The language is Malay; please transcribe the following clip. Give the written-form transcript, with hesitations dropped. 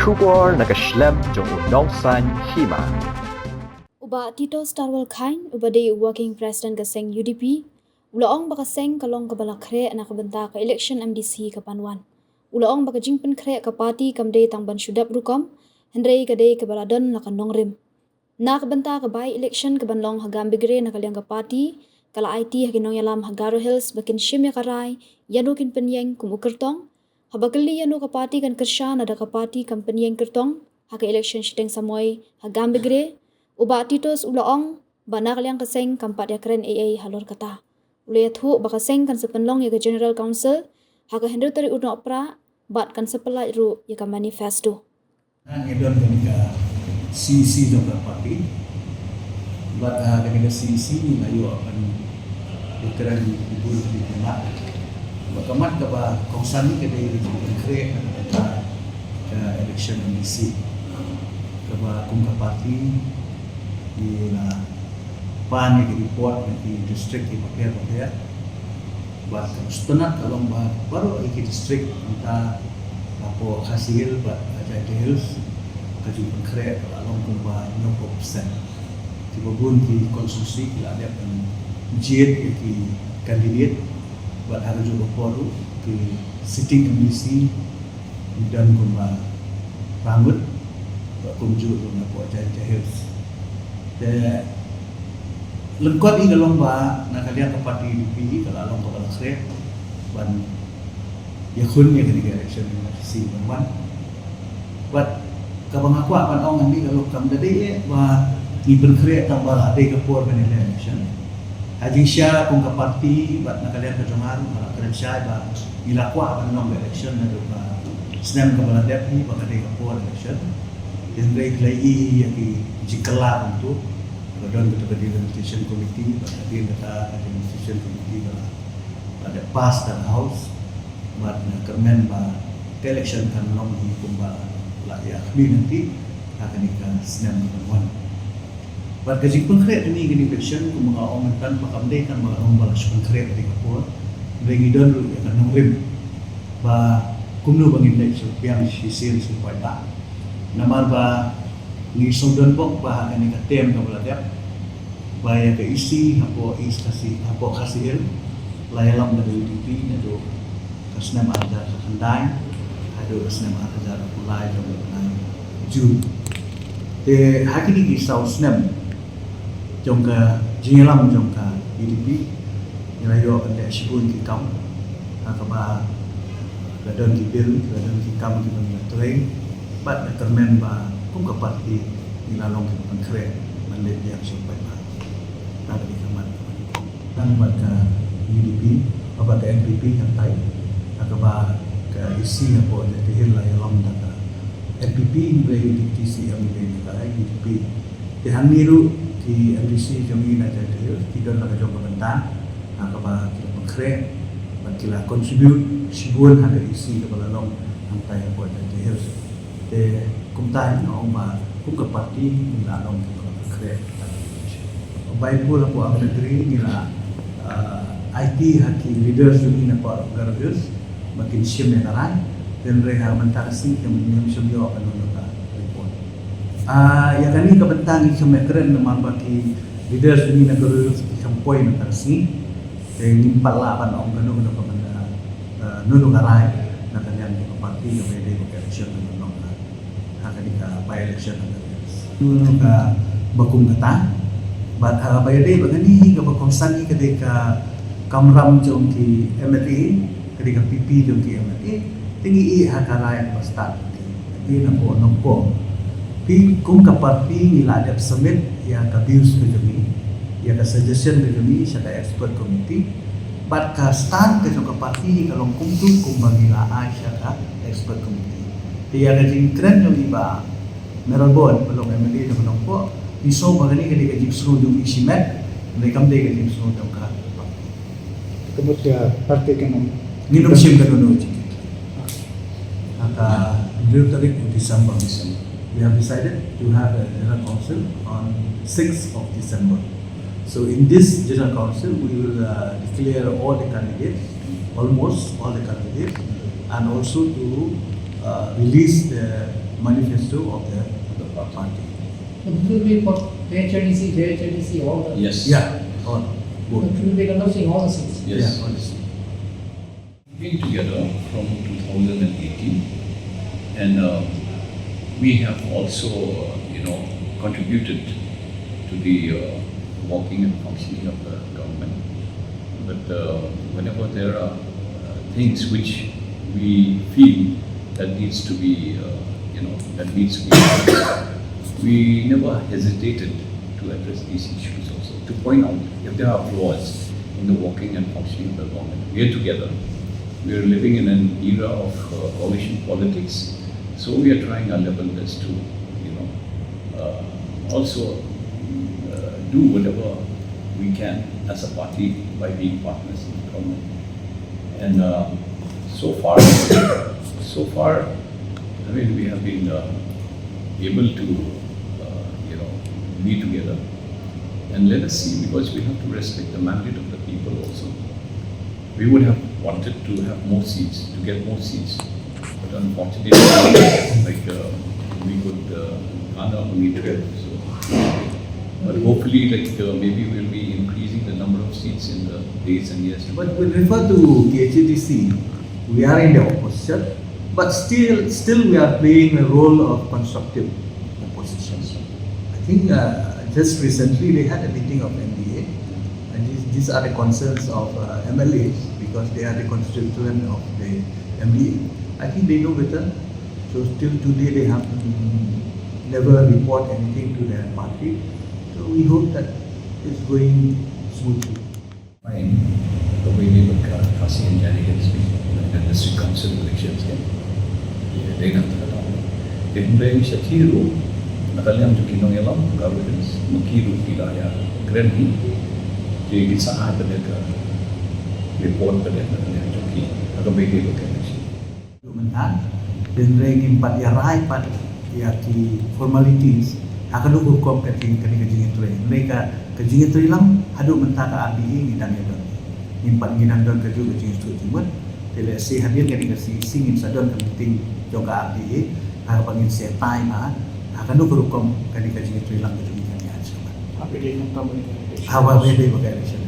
Shubor nakaslem jong unongsan hima. Uba Tito Starwal Khain, uba day working president kaseng UDP, ulaong baka seng kalong kabala kre na kabenta ka election MDC kapanwan. Ulaong baka jingpen kre ka party kamday tangban syudap rukom, hendray kaday kabaladon na kanong rim. Na kabenta ka by election kabanlong hagam bigre na kalyang ka party, kala IT haginong yalam Hagaro Hills bakin shimya karay, yanukin penyeng kumukertong, habakali yanu ka party kan kersya nada ka party kan penyeng kertong, haka election shiteng samoy hagam bigre, uba titos ulaong banak liang kaseng kampat ya keren AA halor kata. Ulaya thu bakaseng kan sepenlong ya ke General Council haka hendu tari udno opera bat kan sepelai ru ya ke manifesto. Ngedon kenika CC dong parti, bat kenika CC ni layu akan dikeran ibu di rumah. Bakamat kaba kongsan ni kedai di kre ke election MDC. Kaba kungka parti di na pan di report di district di pakai buat sebenarnya kalau baru di district entah apa hasil buat jadi hills kaji pengkret kalau kumba 90% di babun di konstruksi kita ada jet di kandidat buat harus juga baru di sitting MDC dan kumba rambut buat kumju dengan buat jadi hills lengkap ni kalau nak kalian ke parti UDP kalau along ke Balasre ban ya kun ya kini election si ban buat kabang aku akan orang ni kalau kam tadi ba ni berkreat tambah ada ke por kan election haji sya pun ke parti buat nak kalian ke jongan kalau kalian sya ba ilakwa akan long election na ba senam ke baladep ni ba ada ke por election dan lagi yang jikala untuk dan kita demonstration committee, bagian kita demonstration committee ada pass dan house, buat kermen bah election kan long di kumba lah ya nanti akan ikan senam kawan. Buat gaji konkret ini gini election kumba omentan pakamde kan mengalami balas konkret di kapur, lagi dulu ya kan nongrim bah kumno bangin election yang sisir supaya namar bah ni sodon bok bah ini katem kabaladep baya ke isi hapo istasi hapo hasil layalam dari UDP nado kasnam ada kendai ado kasnam ada pulai dan lain ju te hakini ki sausnam jongka jingelam jongka UDP nirayo anda sibun ki kam akaba gadon ki bil gadon ki kam ki mengatoi bat termen ba kum ka parti nilalong ki pangkre manlet yang sampai ba ada di kamar dan baca UDP apa ke NPP yang tai akaba ke isi apa jadi hil yang long data NPP bagi di TCM bagi kai UDP di haniru di MDC jami na jadi tidak nak jom pembentan akaba kita pengkre bakila contribute sibun ada isi kepala long antai apa jadi hil de kumtai no ba kum ke parti nilalong ki pengkre baik pula aku negeri ni lah IT haki leaders juga ni apa garus makin siam yang lain dan mereka mentasi yang menyusul akan menolak report. Ya kan ni kebentang ni semua keren memang bagi leaders ini negara sampai mentasi dan nimpat lah apa orang kena kena pemanda nunu karai nak kalian ke parti yang beda ke election dengan orang hak kita by election nunu ke bakum kata bat bayade bagani ka bakongsan ni ketika kamram jong ki MLA ketika PP jong ki MLA tinggi i hakarai pasta ini nampo pi kum ka parti nila ada summit ya ka views ke jami ya ka suggestion ke jami sa expert committee bat ka stand ke jong ka parti kalong kum tu kum bagila ai sa ka expert committee dia ada jing trend jong iba Melbourne belum MLA jong nampo iso bagani ketika jipsru dung isimet mereka mendeka jipsru dung ka kemudian partai kan minum sim kan dulu kata dulu tadi December we have decided to have a general council on 6th of December so in this general council we will declare all the candidates almost all the candidates and also to release the manifesto of the party. It will be for JHDC, all the. Yes. Yeah, all It both. will be conducting all the seats. Yes. Yeah, all this. Been together from 2018, and we have also, contributed to the working and functioning of the government. But whenever there are things which we feel that needs to be, we never hesitated to address these issues also, to point out if there are flaws in the working and functioning of the government. We are together. We are living in an era of coalition politics, so we are trying our level best to, also do whatever we can as a party by being partners in the government. And so far, I mean, we have been able to, be together. And let us see, because we have to respect the mandate of the people also. We would have wanted to have more seats, to get more seats, but unfortunately, we could garner only 12. So, but hopefully, maybe we'll be increasing the number of seats in the days and years to come. But with refer to KHDC, we are in the opposition, but still we are playing a role of constructive opposition. I think just recently they had a meeting of MDA, and these are the concerns of MLAs because they are the constituent of the MDA. I think they know better. So till today they have never report anything to their party. So we hope that it's going smoothly. Fine, the way they look at Kasi and Jani against me, the district council elections, they have to know. Then they Shatiru, Nataliam to Kinong Elam, governments, Makiru Pilaya, Granny, they get some high report the Joki, the way they look at it. Menang, dan ranking 4 ya rai pat ya ki formalities akan hukum kajing itu mereka kajing itu hilang hadu mentaka abi ngidang don impat ngidang don kaju kajing itu cuma tele si hadir kasih singin sadon penting joga abi pangin setai ma akan hukum kajing itu hilang kajing kan ya semua Apa dia yang tahu ini? hawa beda bagai election